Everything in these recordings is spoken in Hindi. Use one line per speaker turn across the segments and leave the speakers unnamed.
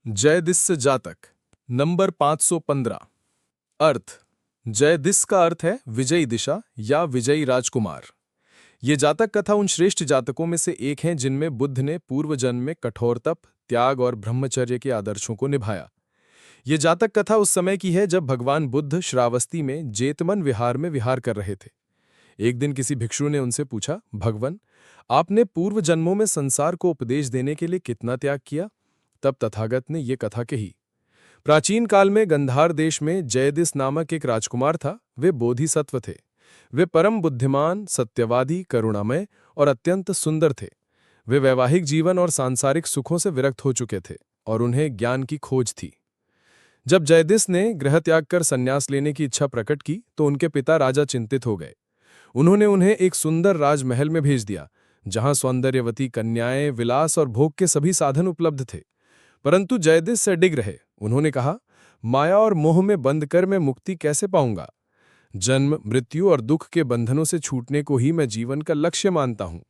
जयदिस्य जातक नंबर 515। अर्थ। जयदिस का अर्थ है विजयी दिशा या विजयी राजकुमार। ये जातक कथा उन श्रेष्ठ जातकों में से एक है जिनमें बुद्ध ने पूर्व जन्म में कठोर तप, त्याग और ब्रह्मचर्य के आदर्शों को निभाया। ये जातक कथा उस समय की है जब भगवान बुद्ध श्रावस्ती में जेतमन विहार में विहार कर रहे थे। एक दिन किसी भिक्षु ने उनसे पूछा, भगवन, आपने पूर्व जन्मों में संसार को उपदेश देने के लिए कितना त्याग किया? तब तथागत ने ये कथा कही। प्राचीन काल में गंधार देश में जयदिस नामक एक राजकुमार था। वे बोधिसत्व थे। वे परम बुद्धिमान, सत्यवादी, करुणामय और अत्यंत सुंदर थे। वे वैवाहिक जीवन और सांसारिक सुखों से विरक्त हो चुके थे और उन्हें ज्ञान की खोज थी। जब जयदिस ने गृह त्याग कर संन्यास लेने की इच्छा प्रकट की तो उनके पिता राजा चिंतित हो गए। उन्होंने उन्हें एक सुंदर राजमहल में भेज दिया, जहां सौंदर्यवती कन्याएं, विलास और भोग के सभी साधन उपलब्ध थे। परंतु जयदिस से डिग रहे। उन्होंने कहा, माया और मोह में बंद कर मैं मुक्ति कैसे पाऊंगा? जन्म, मृत्यु और दुख के बंधनों से छूटने को ही मैं जीवन का लक्ष्य मानता हूं।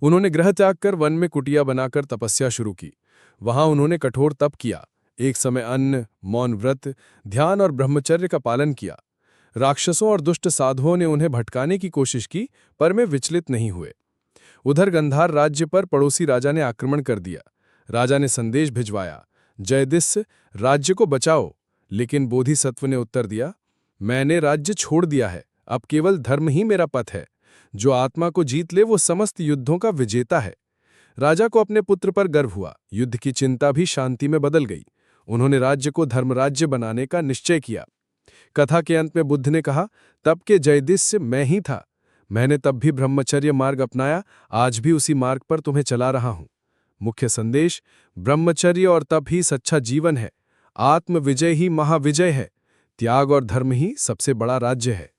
उन्होंने गृह त्याग कर वन में कुटिया बनाकर तपस्या शुरू की। वहां उन्होंने कठोर तप किया। एक समय अन्न, मौन व्रत, ध्यान और ब्रह्मचर्य का पालन किया। राक्षसों और दुष्ट साधुओं ने उन्हें भटकाने की कोशिश की, पर वे विचलित नहीं हुए। उधर गंधार राज्य पर पड़ोसी राजा ने आक्रमण कर दिया। राजा ने संदेश भिजवाया, जयदिस, राज्य को बचाओ। लेकिन बोधिसत्व ने उत्तर दिया, मैंने राज्य छोड़ दिया है, अब केवल धर्म ही मेरा पथ है। जो आत्मा को जीत ले वो समस्त युद्धों का विजेता है। राजा को अपने पुत्र पर गर्व हुआ। युद्ध की चिंता भी शांति में बदल गई। उन्होंने राज्य को धर्मराज्य बनाने का निश्चय किया। कथा के अंत में बुद्ध ने कहा, तब के जयदिस मैं ही था। मैंने तब भी ब्रह्मचर्य मार्ग अपनाया, आज भी उसी मार्ग पर तुम्हें चला रहा हूं। मुख्य संदेश, ब्रह्मचर्य और तप ही सच्चा जीवन है। आत्म विजय ही महाविजय है। त्याग और धर्म ही सबसे बड़ा राज्य है।